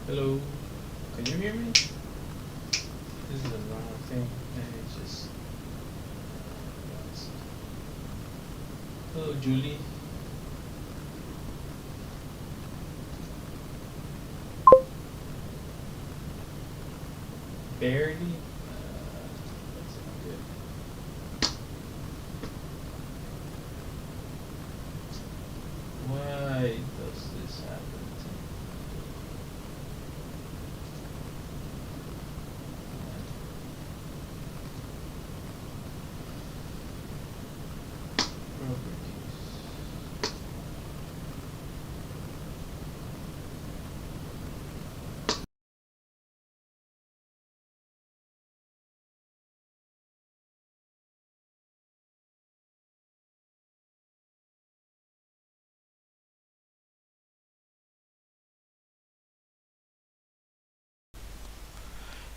Hello, can you hear me? This is the wrong thing, and it just lost. Hello, Julie. Barely. That's not good. Why does this happen to me? Properties.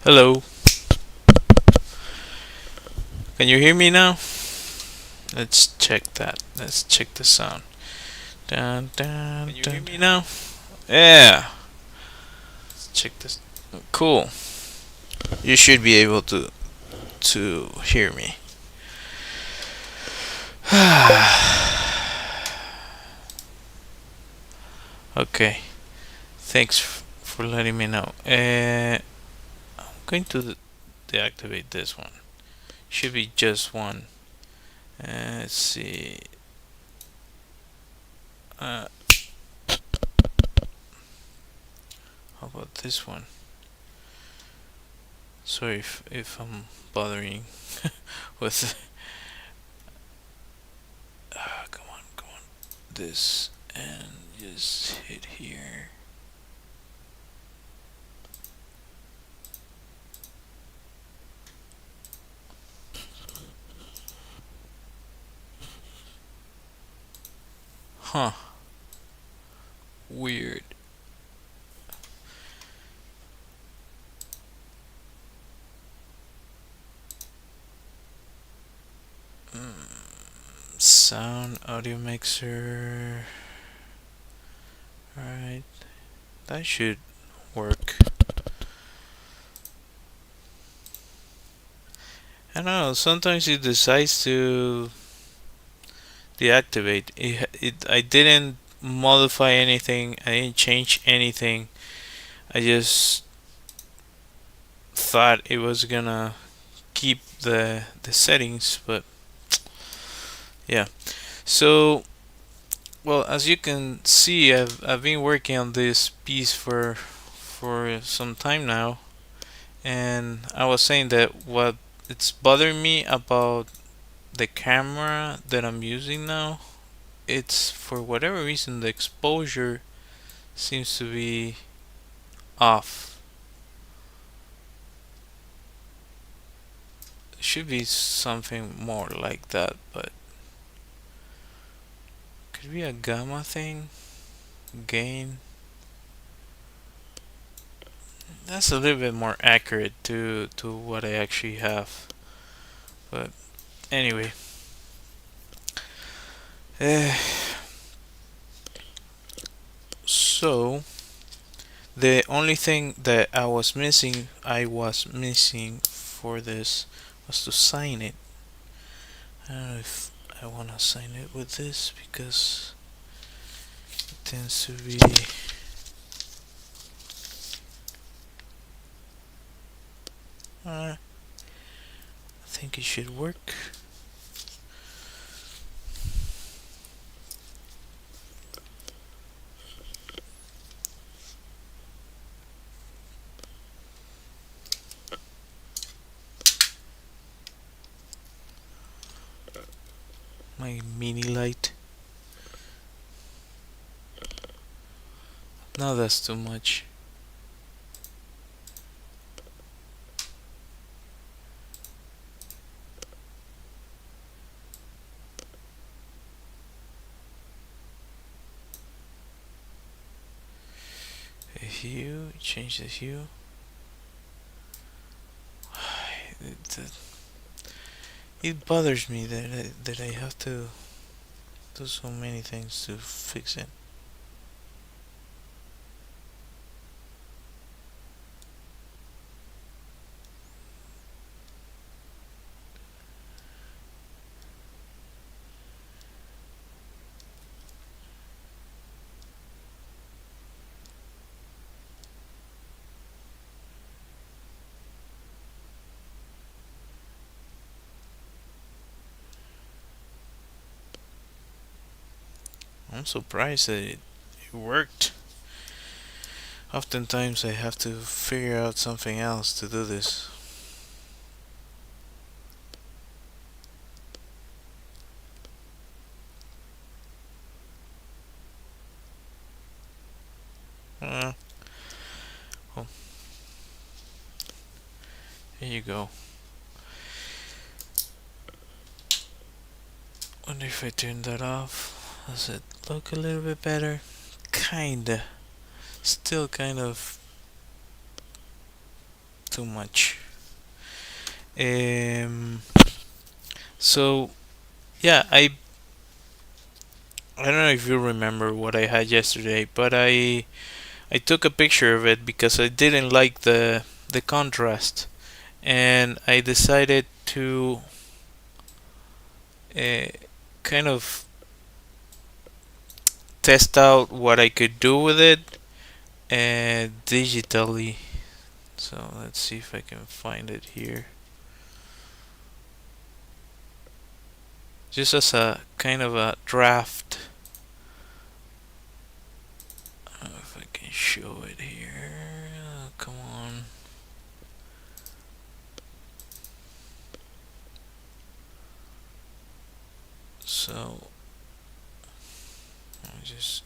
Hello, can you hear me now? Let's check that. Let's check the sound. Dun, dun, can you hear me now? Yeah. Let's check this. Cool. You should be able to hear me. Okay. Thanks for letting me know. I'm going to deactivate this one. Should be just one. Let's see. How about this one? Sorry if I'm bothering with. Come on. This and just hit here. Huh. Weird. Sound audio mixer. Alright. That should work. I don't know, sometimes it decides to deactivate. I didn't modify anything, I didn't change anything. I just thought it was gonna keep the settings, but yeah. So, well, as you can see, I've been working on this piece for some time now, and I was saying that what it's bothering me about the camera that I'm using now, it's for whatever reason the exposure seems to be off. It should be something more like that, but could be a gamma thing, gain. That's a little bit more accurate to what I actually have. But anyway, uh, so the only thing that I was missing for this was to sign it. I don't know if I want to sign it with this because it tends to be. I think it should work. My mini light. No, that's too much. A hue, change the hue. It bothers me that I have to do so many things to fix it. I'm surprised that it worked. Oftentimes I have to figure out something else to do this. Uh, oh, here you go. Wonder if I turn that off. Does it look a little bit better? Kinda. Still kind of too much. Um. So yeah, I don't know if you remember what I had yesterday, but I took a picture of it because I didn't like the contrast, and I decided to uh, kind of test out what I could do with it digitally. So let's see if I can find it here. Just as a kind of a draft. I don't know if I can show it here. Come on. So I just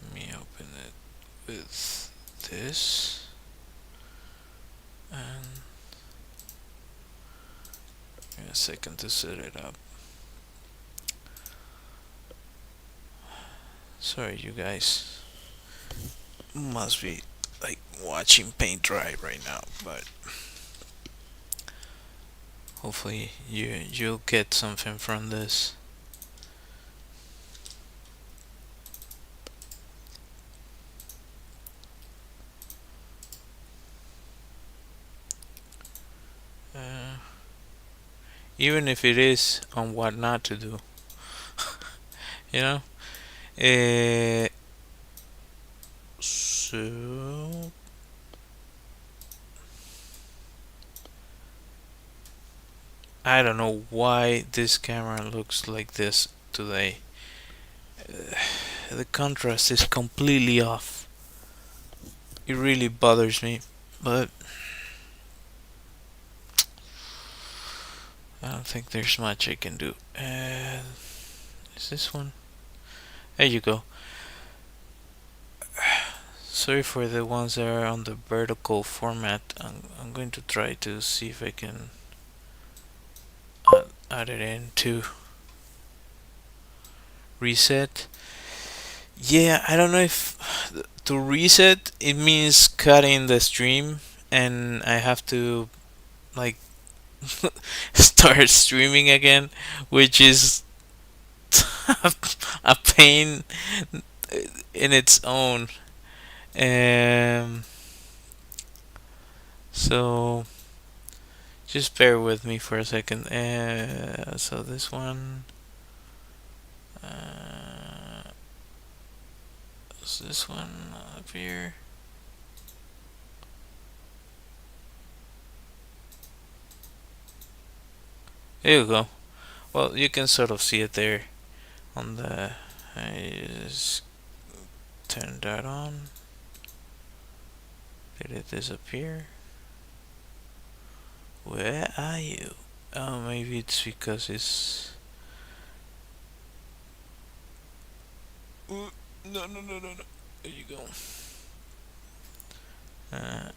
let me open it with this and give me a second to set it up. Sorry, you guys must be like watching paint dry right now, but hopefully you'll get something from this. Uh, Even if it is on what not to do, you know. Uh, so I don't know why this camera looks like this today. The contrast is completely off. It really bothers me, but I don't think there's much I can do. Is this one? There you go. Sorry for the ones that are on the vertical format. I'm going to try to see if I can add it in to reset. Yeah, I don't know if to reset it means cutting the stream, and I have to like start streaming again, which is a pain in its own. Um, so just bear with me for a second. So this one, is this one up here? There you go. Well, you can sort of see it there on the. I just turn that on. Did it disappear? Where are you? Oh, maybe it's because it's. No, no, no, no, no. There you go. Uh,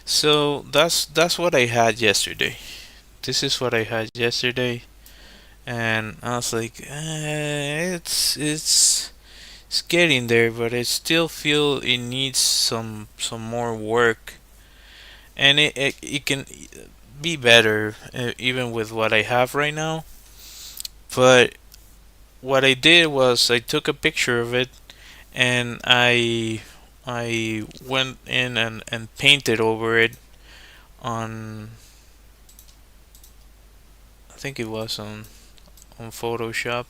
so that's what I had yesterday. This is what I had yesterday, and I was like, it's getting there, but I still feel it needs some more work, and it can be better even with what I have right now. But what I did was I took a picture of it and I went in and painted over it on I think it was on Photoshop.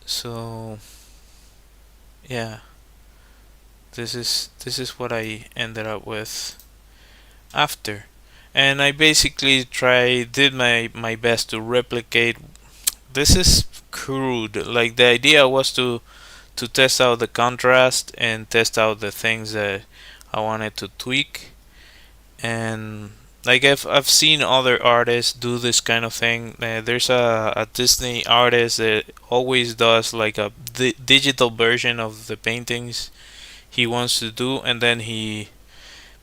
So yeah, this is what I ended up with after. And I basically did my best to replicate. This is crude. Like, the idea was to test out the contrast and test out the things that I wanted to tweak. And like, I've seen other artists do this kind of thing. There's a Disney artist that always does like a digital version of the paintings he wants to do, and then he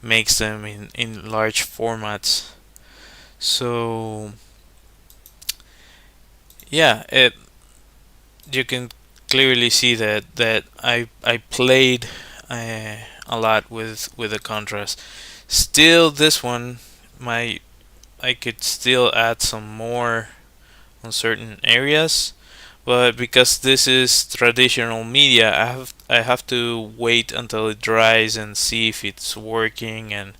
makes them in large formats. So yeah, you can clearly see that I played a lot with the contrast. Still, this one, my I could still add some more on certain areas, but because this is traditional media, I have to wait until it dries and see if it's working. And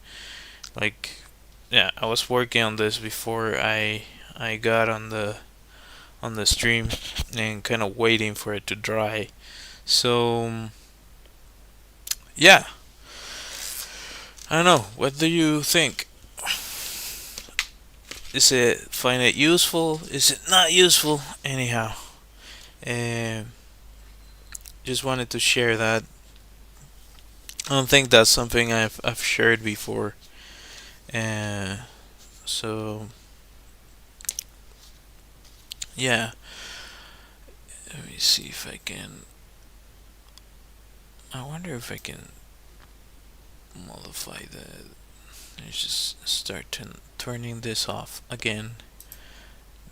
like, yeah, I was working on this before I got on the stream, and kind of waiting for it to dry. So yeah, I don't know. What do you think? Is it find it useful? Is it not useful? Anyhow, um, just wanted to share that. I don't think that's something I've shared before. Uh, so yeah, let me see if I can. I wonder if I can modify the. Let's just start turning this off again.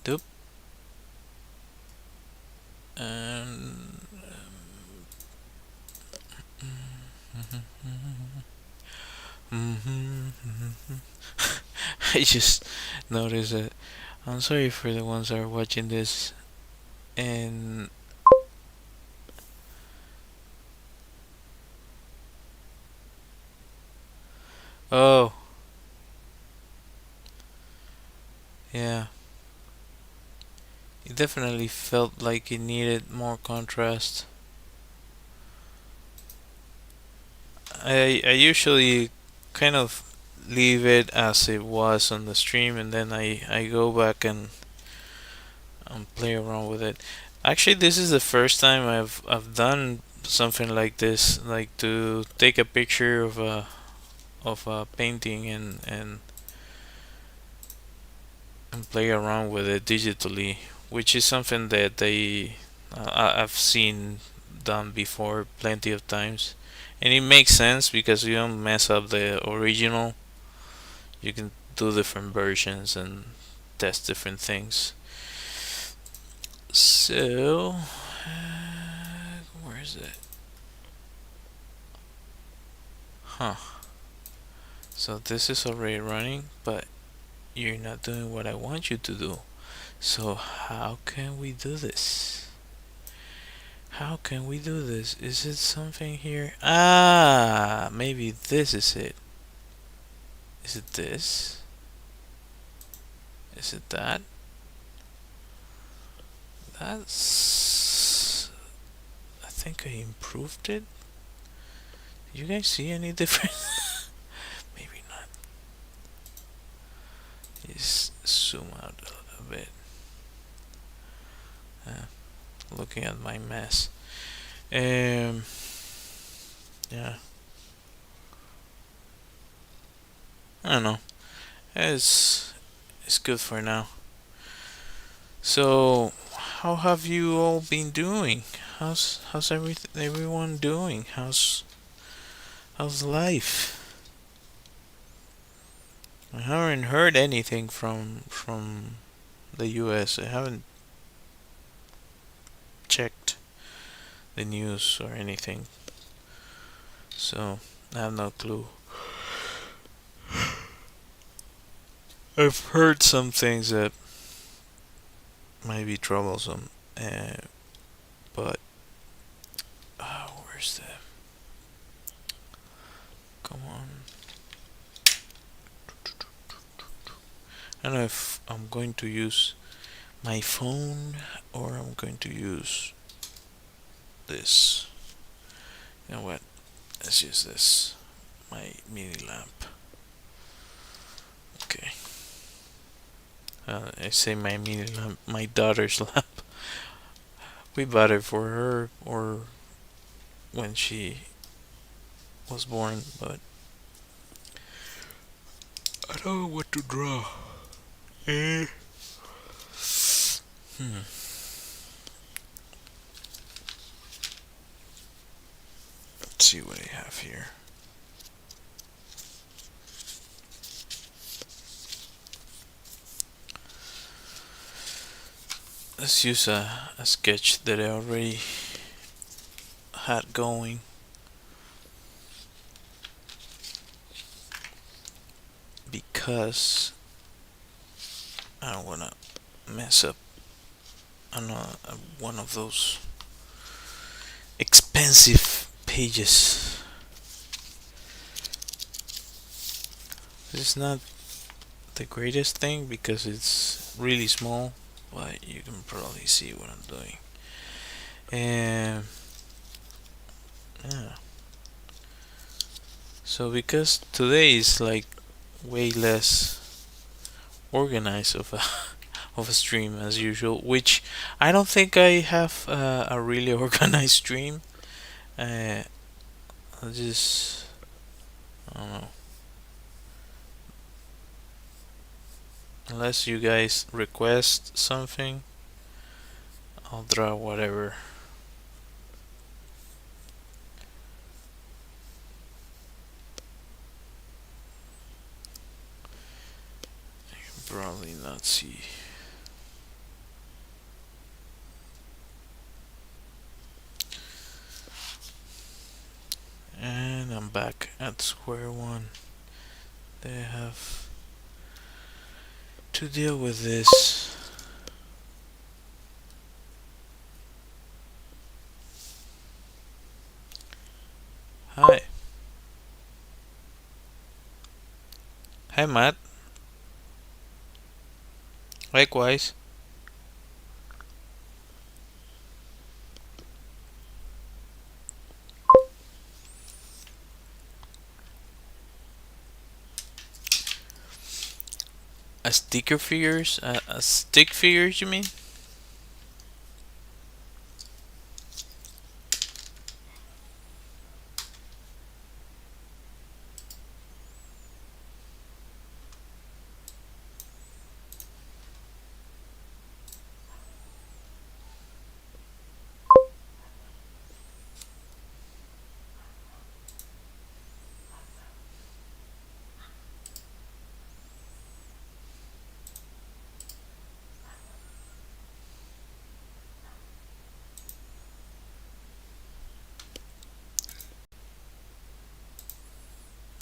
Doop. And I just noticed that. I'm sorry for the ones that are watching this. And oh, yeah, it definitely felt like it needed more contrast. I usually kind of leave it as it was on the stream, and then I go back and play around with it. Actually, this is the first time I've done something like this, like to take a picture of a painting and play around with it digitally, which is something that I've seen done before plenty of times, and it makes sense because you don't mess up the original. You can do different versions and test different things. So, where is it? Huh. So this is already running, but you're not doing what I want you to do. So how can we do this? How can we do this? Is it something here? Ah, maybe this is it. Is it this? Is it that? That's. I think I improved it. You guys see any difference? Maybe not. Just zoom out a little bit. Looking at my mess. Yeah. I don't know. It's good for now. So, how have you all been doing? How's everyone doing? How's life? I haven't heard anything from the U.S. I haven't checked the news or anything, so I have no clue. I've heard some things that might be troublesome, but where's the? Come on. I don't know if I'm going to use my phone or I'm going to use this. You know what? Let's use this. My mini lamp. Okay. I say my mini lamp. My daughter's lamp. We bought it for her or when she was born, but I don't know what to draw. Eh. Hmm. Let's see what I have here. Let's use a sketch that I already had going. Because I don't want to mess up on one of those expensive pages. This is not the greatest thing because it's really small, but you can probably see what I'm doing. And yeah. So because today is like way less organized of a of a stream as usual, which I don't think I have a really organized stream. Uh, I just I don't know. Unless you guys request something, I'll draw whatever. Probably not see. And I'm back at square one. They have to deal with this. Hi. Hi, Matt. Likewise. A sticker figures? A stick figures, you mean?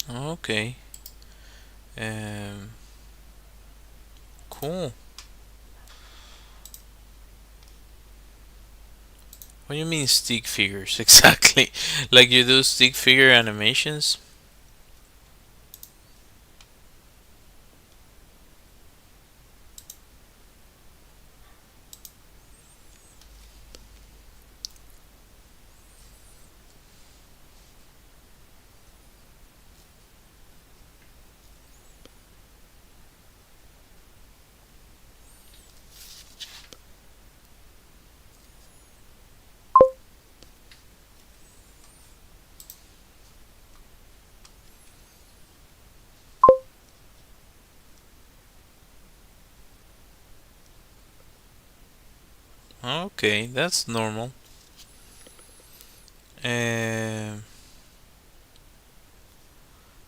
Okay. Um. Cool. What do you mean stick figures exactly? Like you do stick figure animations? Okay, that's normal. Um.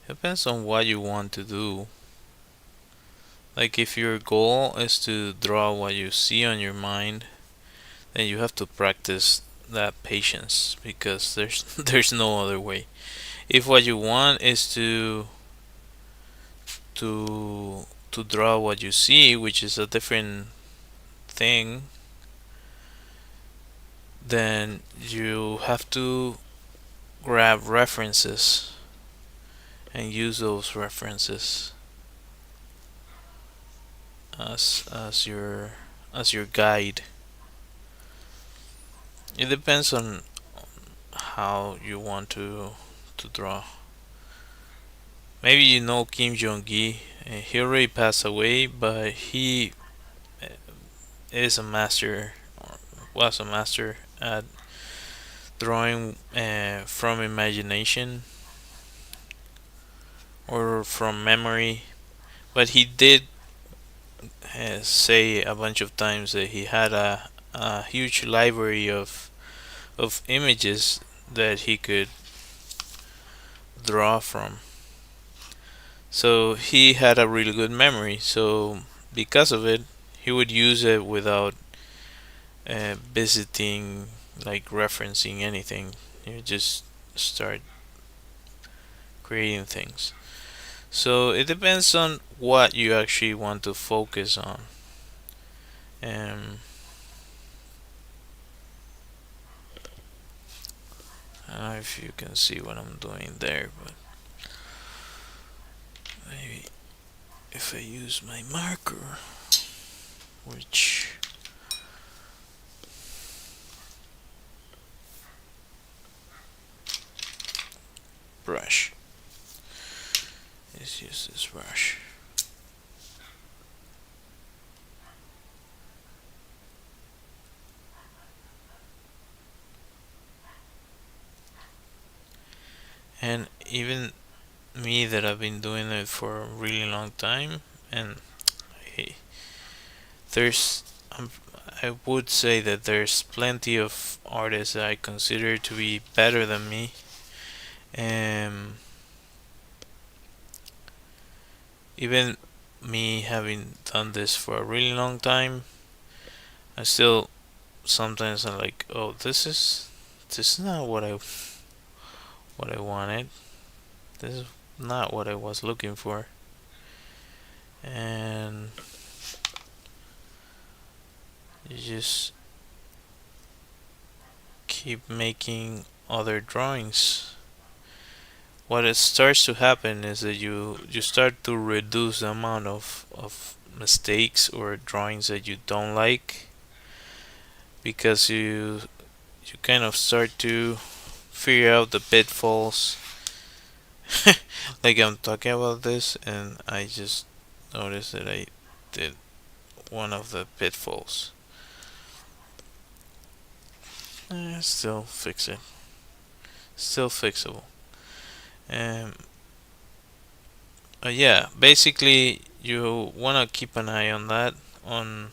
Depends on what you want to do. Like if your goal is to draw what you see on your mind, then you have to practice that patience because there's there's no other way. If what you want is to draw what you see, which is a different thing, then you have to grab references and use those references as your guide. It depends on how you want to draw. Maybe you know Kim Jong Gi. He already passed away, but he uh, is a master, or was a master at drawing from imagination or from memory. But he did say a bunch of times that he had a huge library of images that he could draw from. So he had a really good memory. So because of it, he would use it without visiting, like referencing anything. You just start creating things. So it depends on what you actually want to focus on. Um, I don't know if you can see what I'm doing there, but maybe if I use my marker, which brush? Let's use this brush. And even me that I've been doing it for a really long time, and hey, there's I would say that there's plenty of artists that I consider to be better than me. Um, Even me having done this for a really long time, I still sometimes I'm like, oh, this is not what I wanted. This is not what I was looking for, and you just keep making other drawings. What it starts to happen is that you start to reduce the amount of mistakes or drawings that you don't like, because you kind of start to figure out the pitfalls. Like I'm talking about this and I just noticed that I did one of the pitfalls. Still fix it. Still fixable. Um, yeah, basically you wanna keep an eye on that, on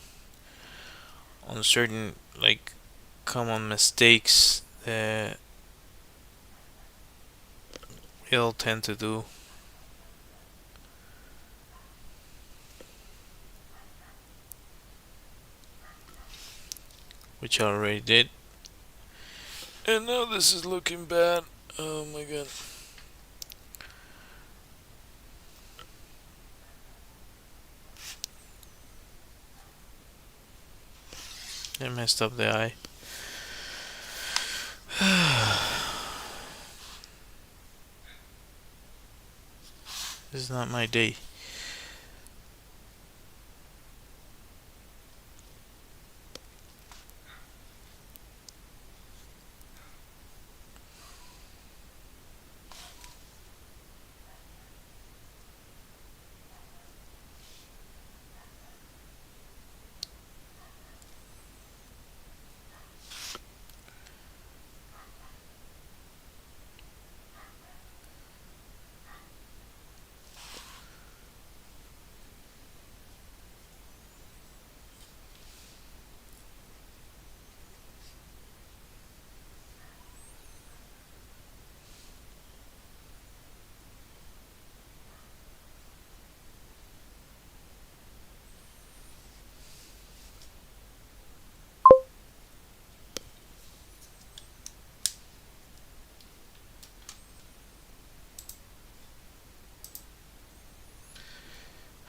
certain like common mistakes that you'll tend to do, which I already did. And now this is looking bad. Oh my god. I messed up the eye. This is not my day.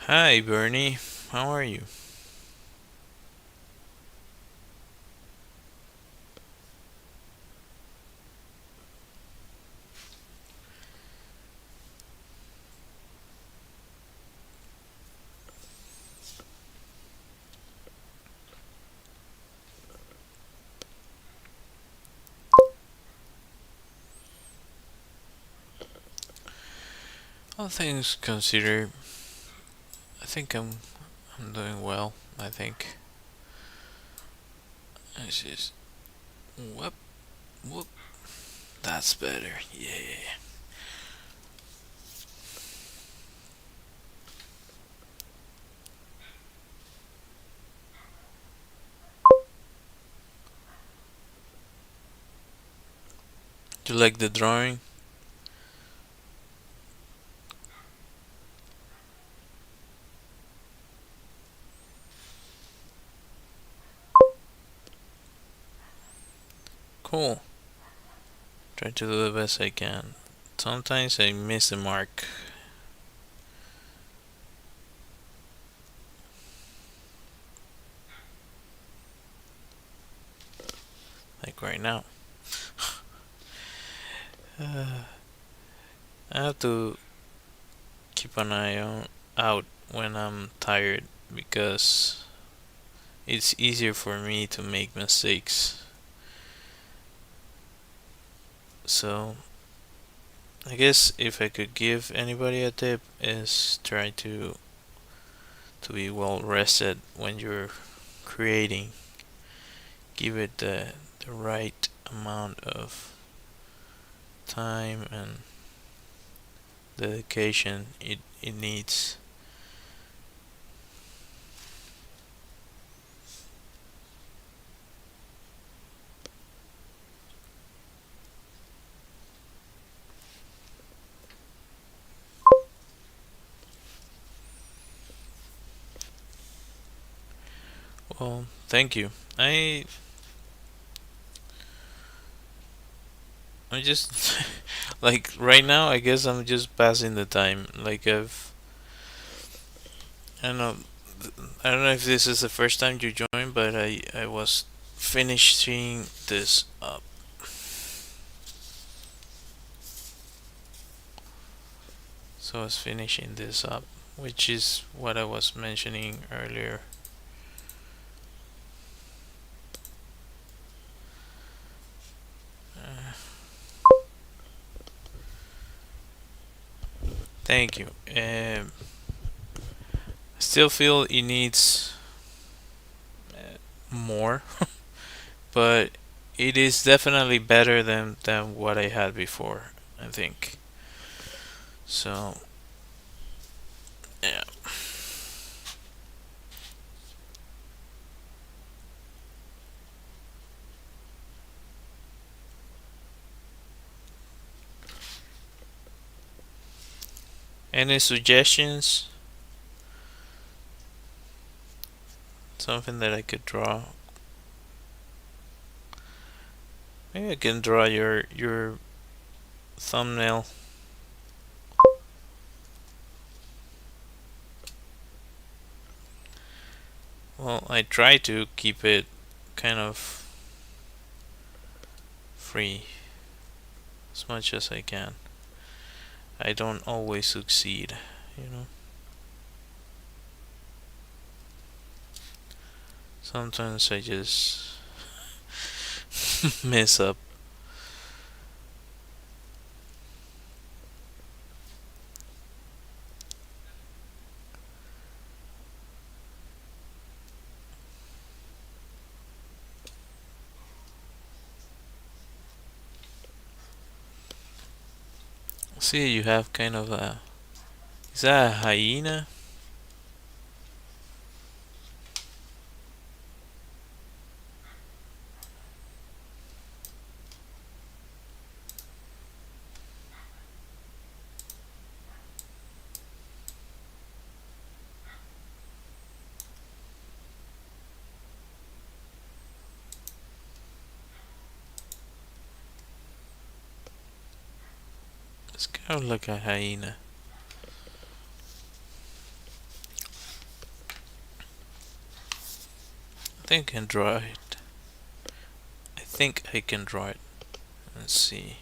Hi, Bernie. How are you? All things considered, I think I'm doing well. I think it's just whoop whoop. That's better. Yeah. Do you like the drawing? Cool. Try to do the best I can. Sometimes I miss the mark, like right now. Uh, I have to keep an eye on out when I'm tired because it's easier for me to make mistakes. So I guess if I could give anybody a tip is try to be well rested when you're creating. Give it the right amount of time and dedication it needs. Well, thank you. I just like right now I guess I'm just passing the time. I don't know I don't know if this is the first time you joined, but I was finishing this up. So I was finishing this up, which is what I was mentioning earlier. Uh, Thank you. I still feel it needs more, but it is definitely better than what I had before. I think so. Yeah. Any suggestions? Something that I could draw. Maybe I can draw your thumbnail. Well, I try to keep it kind of free as much as I can. I don't always succeed, you know. Sometimes I just mess up. See, you have kind of a. Is that a hyena? It's kind of like a hyena. I think I can draw it. I think I can draw it. Let's see.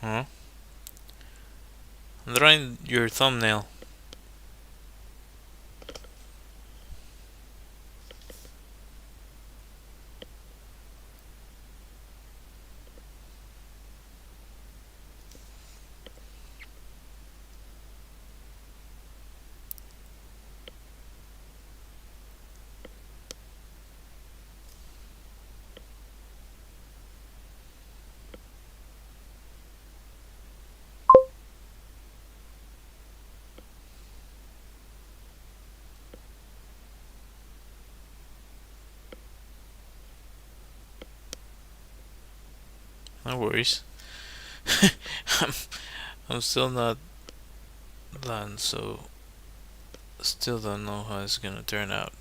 Huh? I'm drawing your thumbnail. No worries. I'm, I'm still not done, so still don't know how it's gonna turn out.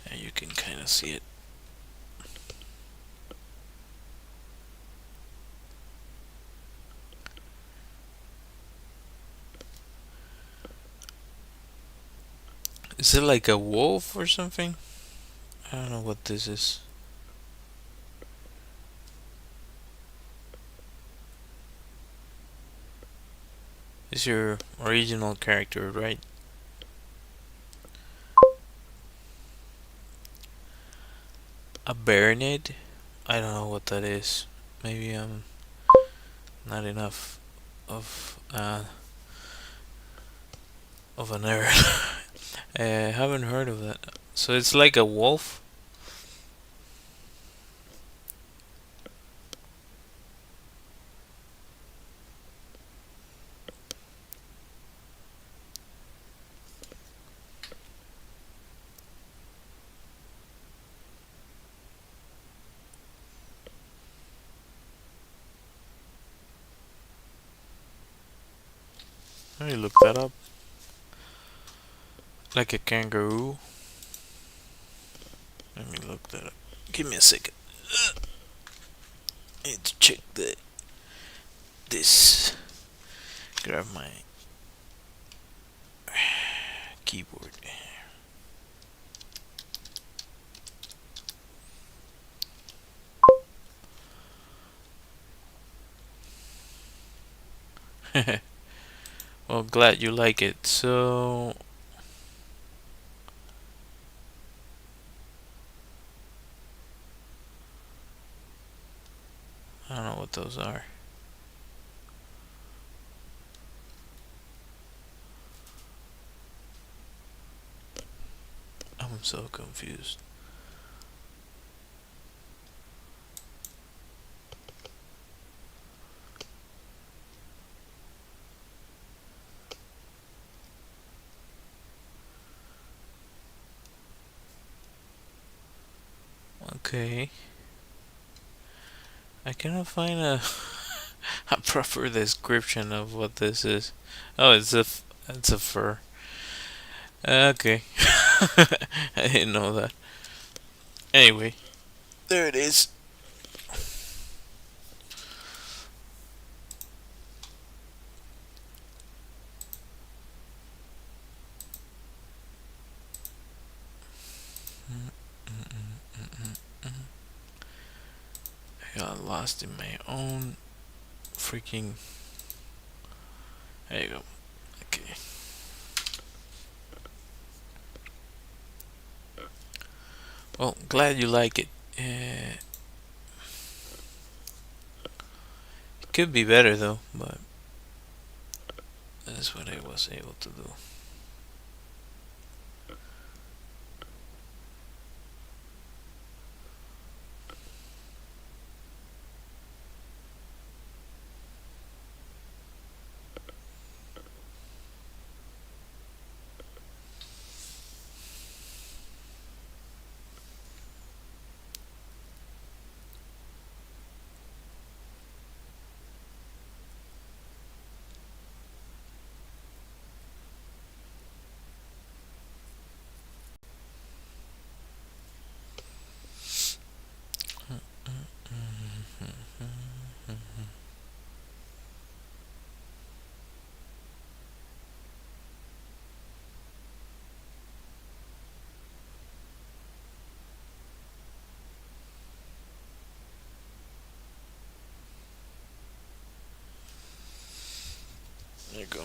Hey, you can kind of see it. Is it like a wolf or something? I don't know what this is. It's your original character, right? A baronet? I don't know what that is. Maybe I'm not enough of a nerd. I haven't heard of that. So it's like a wolf? Let me look that up. Like a kangaroo? Let me look that up. Give me a second. I need to check this. Grab my keyboard. Well, glad you like it. So I don't know what those are. I'm so confused. Okay. I cannot find a a proper description of what this is. Oh, it's a fur. Okay. I didn't know that. Anyway, there it is. I got lost in my own freaking. There you go. Okay. Well, glad you like it. Could be better though, but that's what I was able to do. There you go.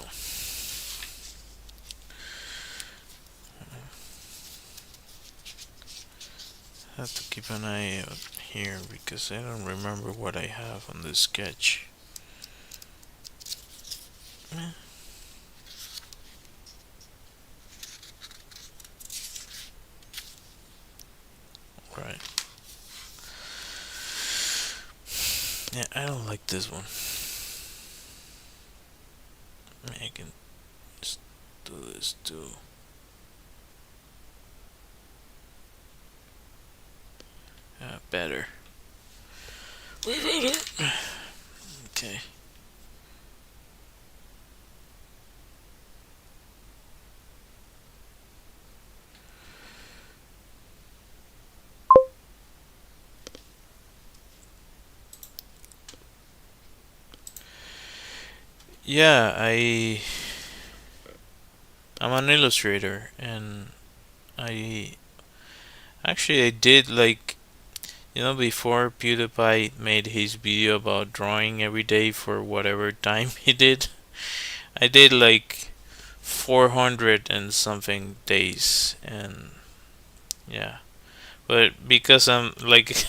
I have to keep an eye out here because I don't remember what I have on this sketch. Eh, right. Yeah, I don't like this one. I can just do this too. Better. Way better. Okay. Yeah, I'm an illustrator, and I I did like, before PewDiePie made his video about drawing every day for whatever time he did. I did like 400 and something days, and yeah. But because I'm like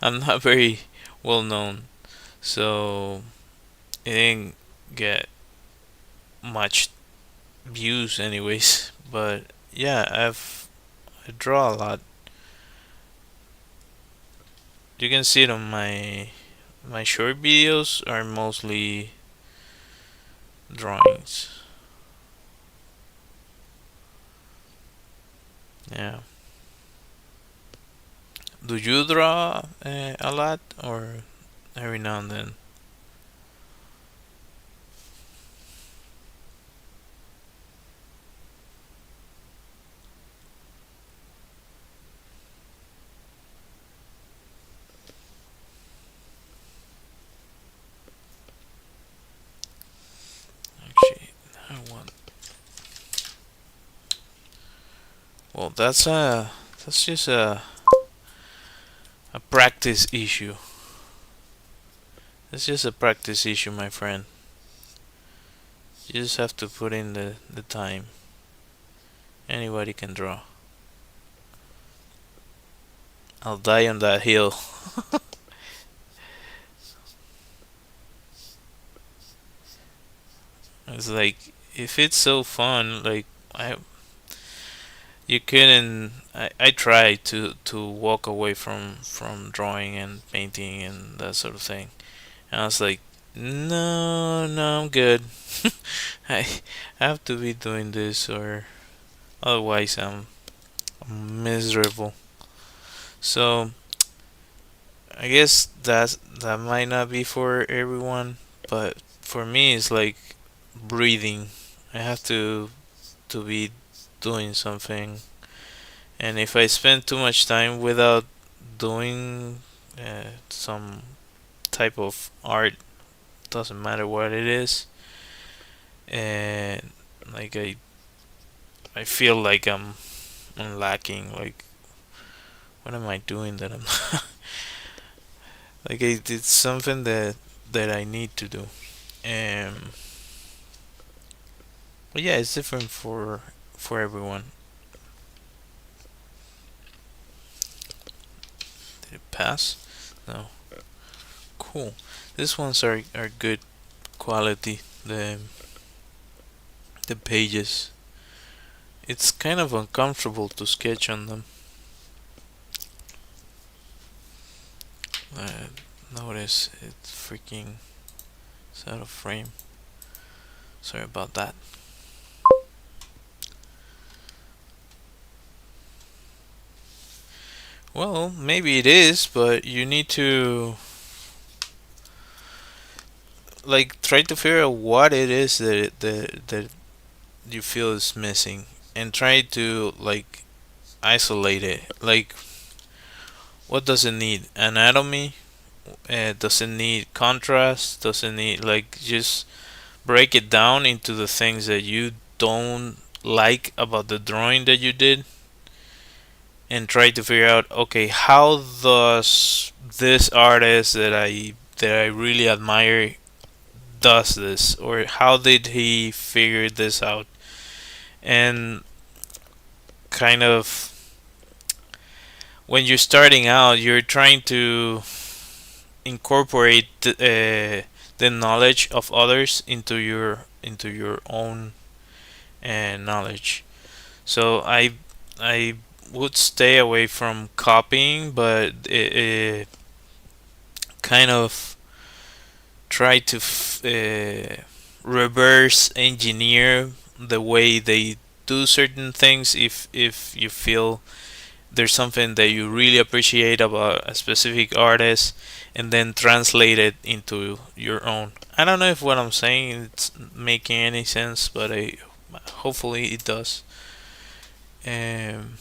I'm not very well known, so it didn't get much views anyways. But yeah, I draw a lot. You can see it on my short videos are mostly drawings. Yeah. Do you draw a lot or every now and then? Actually, I want. Well, that's just a practice issue. It's just a practice issue, my friend. You just have to put in the time. Anybody can draw. I'll die on that hill. It's like if it's so fun, like I you couldn't. I tried to walk away from drawing and painting and that sort of thing, and I was like, no, no, I'm good. I have to be doing this, or otherwise I'm miserable. So I guess that might not be for everyone, but for me it's like breathing. I have to be doing something, and if I spend too much time without doing some type of art, doesn't matter what it is, and like I feel like I'm lacking. Like, what am I doing that I'm like I did something that I need to do. Um, but yeah, it's different for everyone. Did it pass? No. Cool. These ones are good quality. The pages. It's kind of uncomfortable to sketch on them. Uh, Notice it's freaking it's out of frame. Sorry about that. Well, maybe it is, but you need to like try to figure out what it is that you feel is missing, and try to like isolate it. Like, what does it need? Anatomy? Does it need contrast? Does it need like just break it down into the things that you don't like about the drawing that you did, and try to figure out, okay, how does this artist that I really admire does this, or how did he figure this out? And kind of when you're starting out, you're trying to incorporate the knowledge of others into your own knowledge. So I would stay away from copying, but kind of try to reverse engineer the way they do certain things. If you feel there's something that you really appreciate about a specific artist, and then translate it into your own. I don't know if what I'm saying it's making any sense, but hopefully it does. Um,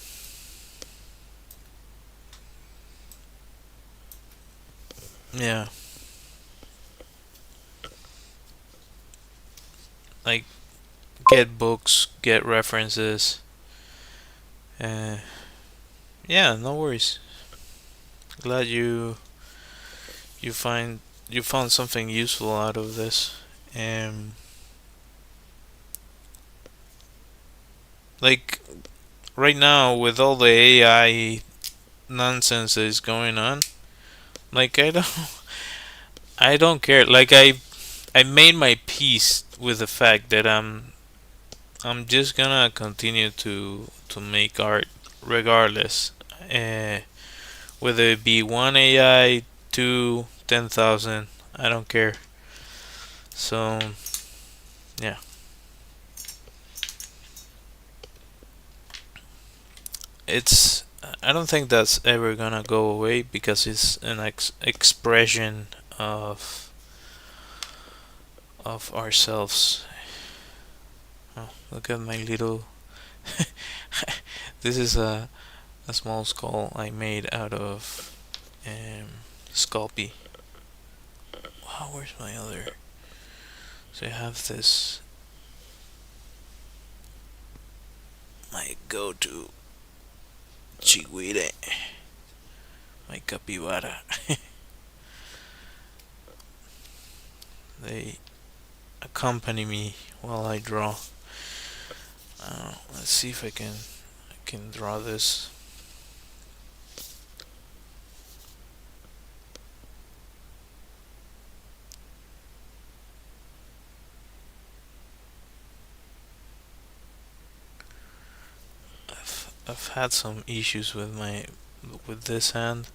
yeah, like get books, get references. Uh, yeah, no worries. Glad you find you found something useful out of this. Um, like right now with all the AI nonsense that is going on, like I don't care. Like I made my peace with the fact that I'm just gonna continue to make art regardless. Uh, Whether it be one AI, two, 10,000, I don't care. So yeah, it's I don't think that's ever gonna go away because it's an expression of ourselves. Oh, look at my little. This is a small skull I made out of Sculpey. Wow, where's my other? So I have this my go-to Chihuire, my capybara. They accompany me while I draw. Let's see if I can draw this. I've had some issues with this hand.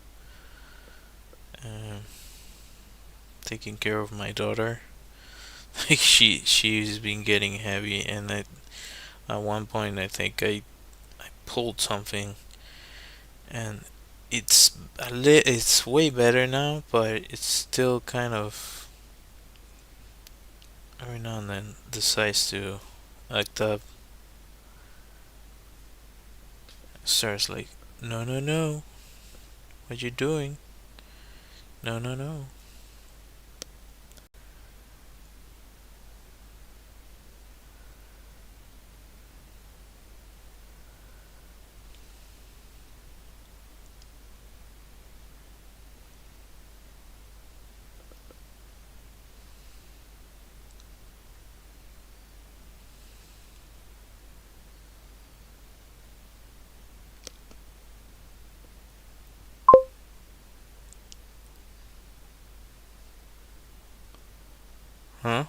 Um, Taking care of my daughter. Like she's been getting heavy, and at one point I pulled something, and it's way better now, but it's still kind of every now and then decides to act up. Starts like, no, no, no, what you doing? No, no, no. Huh?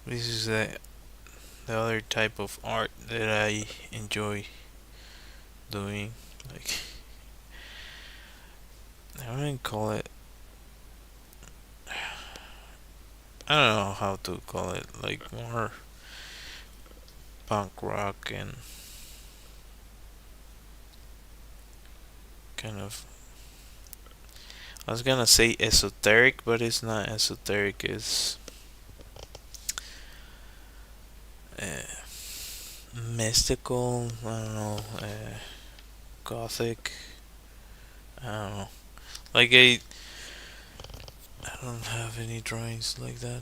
This is the other type of art that I enjoy doing. Like, I wouldn't call it. I don't know how to call it. Like more punk rock and kind of. I was gonna say esoteric, but it's not esoteric. It's uh, mystical. I don't know. Gothic. I don't know. Like I don't have any drawings like that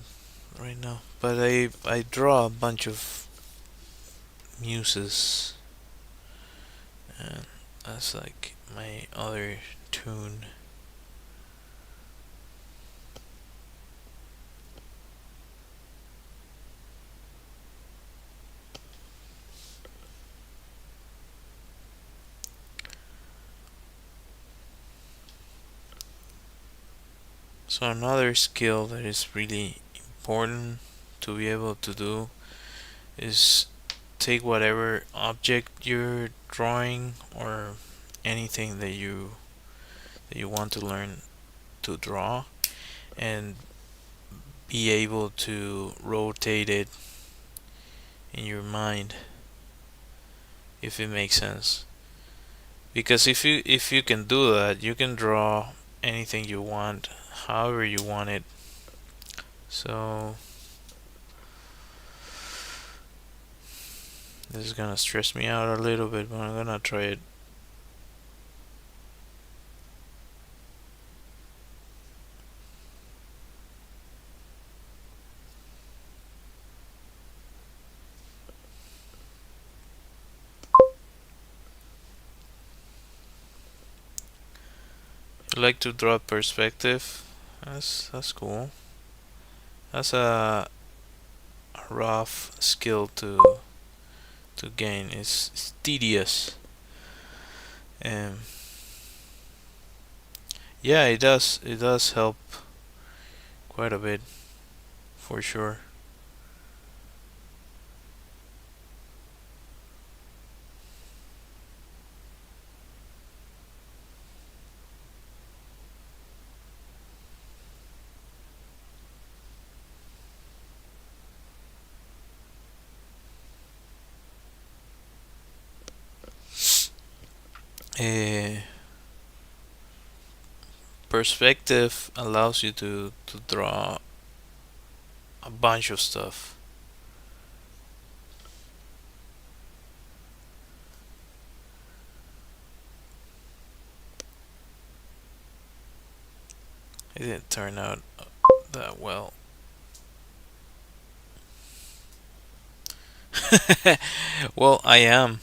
right now. But I draw a bunch of muses, and that's like my other tune. So another skill that is really important to be able to do is take whatever object you're drawing or anything that you want to learn to draw and be able to rotate it in your mind, if it makes sense. Because if you can do that, you can draw anything you want however you want it. So this is gonna stress me out a little bit, but I'm gonna try it. You like to draw perspective? That's cool. That's a rough skill to gain. It's tedious. And yeah, it does help quite a bit for sure. Uh, Perspective allows you to draw a bunch of stuff. It didn't turn out that well. Well, I am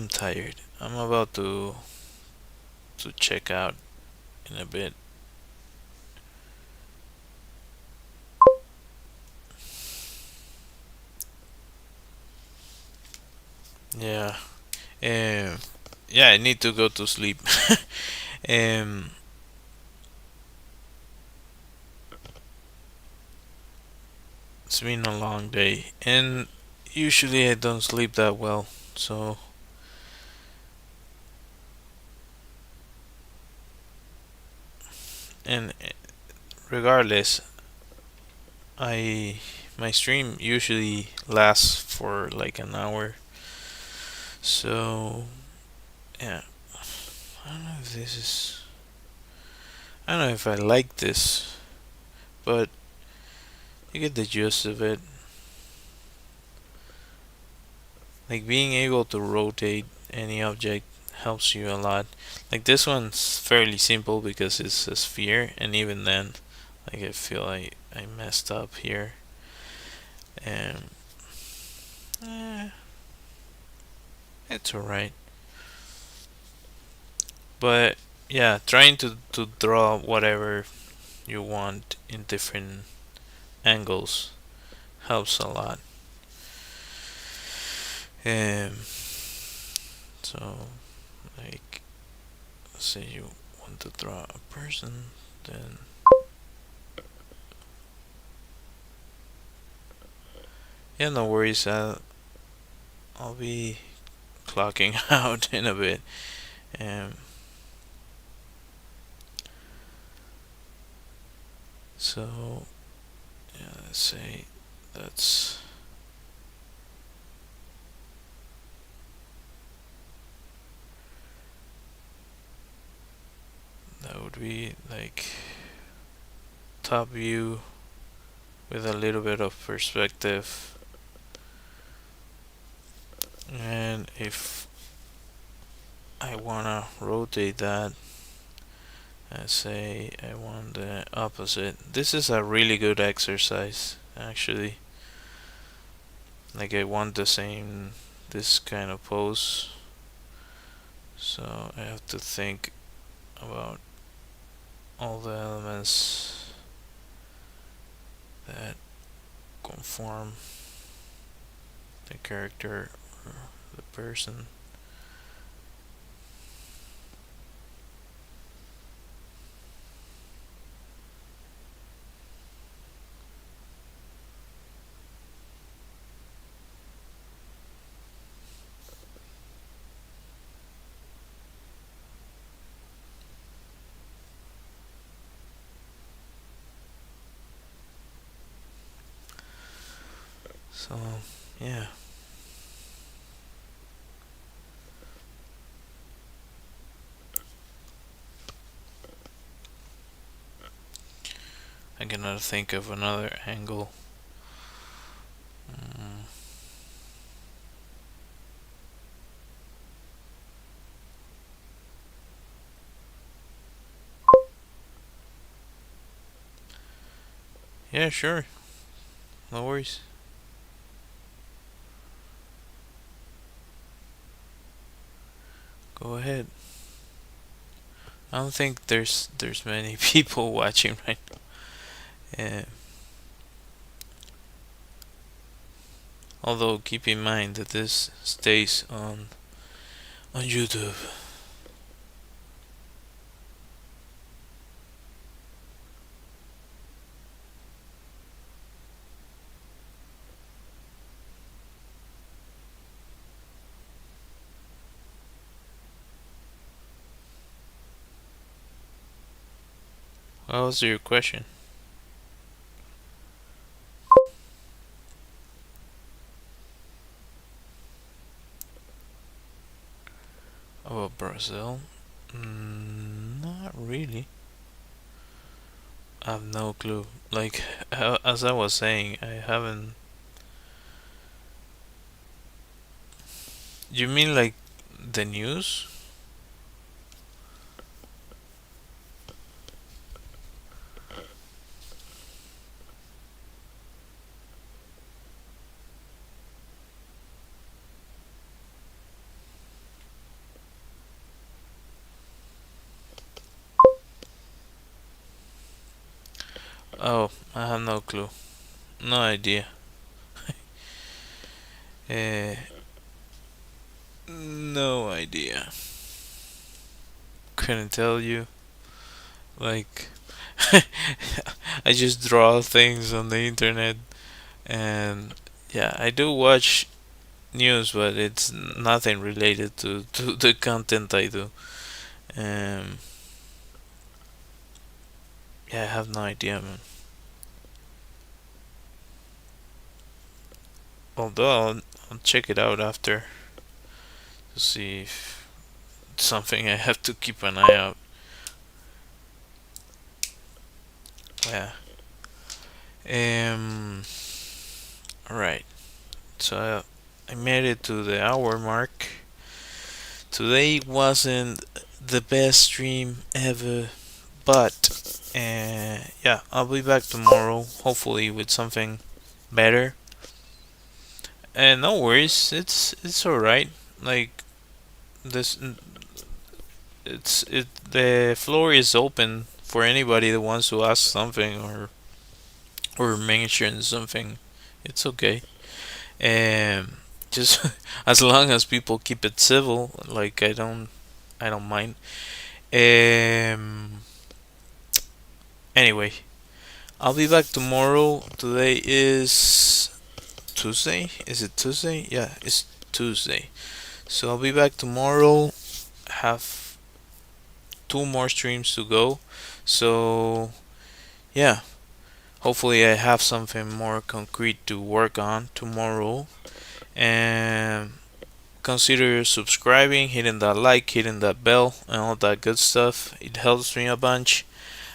tired. I'm about to check out in a bit. Yeah. Um. Yeah, I need to go to sleep. um. It's been a long day, and usually I don't sleep that well. So, and regardless, I my stream usually lasts for like an hour. So, yeah. I don't know if this is. I don't know if I like this, but you get the gist of it. Like being able to rotate any object helps you a lot. Like this one's fairly simple because it's a sphere, and even then, like I feel I messed up here, and eh, it's alright. But yeah, trying to draw whatever you want in different angles helps a lot. Um, so like, say you want to draw a person, then yeah, no worries. I'll be clocking out in a bit. Um, so yeah, let's say that's that would be like top view with a little bit of perspective. And if I wanna rotate that, I say I want the opposite. This is a really good exercise, actually. Like I want the same, this kind of pose. So I have to think about all the elements that conform the character or the person. So yeah. I cannot think of another angle. Mm, yeah, sure. No worries. Go ahead. I don't think there's many people watching right now. Although keep in mind that this stays on YouTube. What was your question? About Brazil? Not really. I have no clue. Like as I was saying, I haven't. You mean like the news? Oh, I have no clue. No idea. uh, no idea. Couldn't tell you. Like, I just draw things on the internet, and yeah, I do watch news, but it's nothing related to the content I do. Um, yeah, I have no idea, man. Although I'll check it out after to see if it's something I have to keep an eye out. Yeah. Um. All right. So I made it to the hour mark. Today wasn't the best stream ever, but yeah, I'll be back tomorrow, hopefully with something better. And no worries, it's all right. Like this, the floor is open for anybody that wants to ask something or mention something. It's okay. Um, just as long as people keep it civil, like I don't mind. Um, anyway, I'll be back tomorrow. Today is Tuesday. Is it Tuesday? Yeah, it's Tuesday. So I'll be back tomorrow. Have two more streams to go. So yeah, hopefully I have something more concrete to work on tomorrow. And consider subscribing, hitting that like, hitting that bell, and all that good stuff. It helps me a bunch.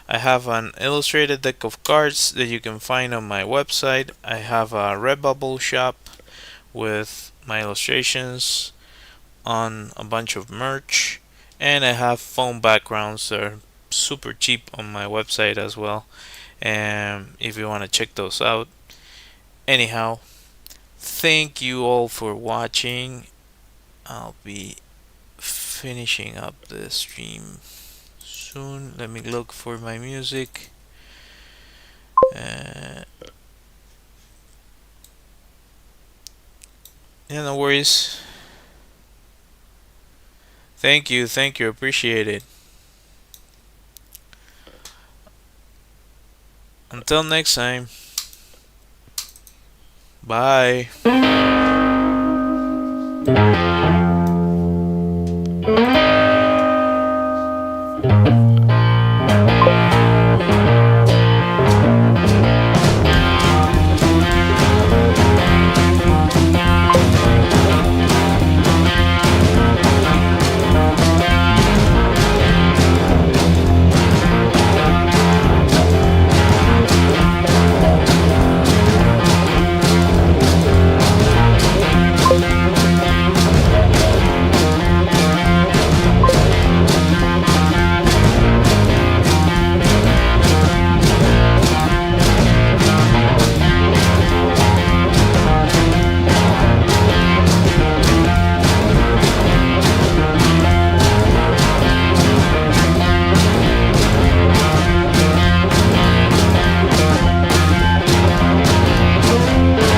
I have an illustrated deck of cards that you can find on my website. I have a Redbubble shop with my illustrations on a bunch of merch, and I have foam backgrounds that are super cheap on my website as well. And if you want to check those out, anyhow, thank you all for watching. I'll be finishing up the stream soon. Let me look for my music. Uh, yeah, no worries. Thank you, appreciate it. Until next time, bye.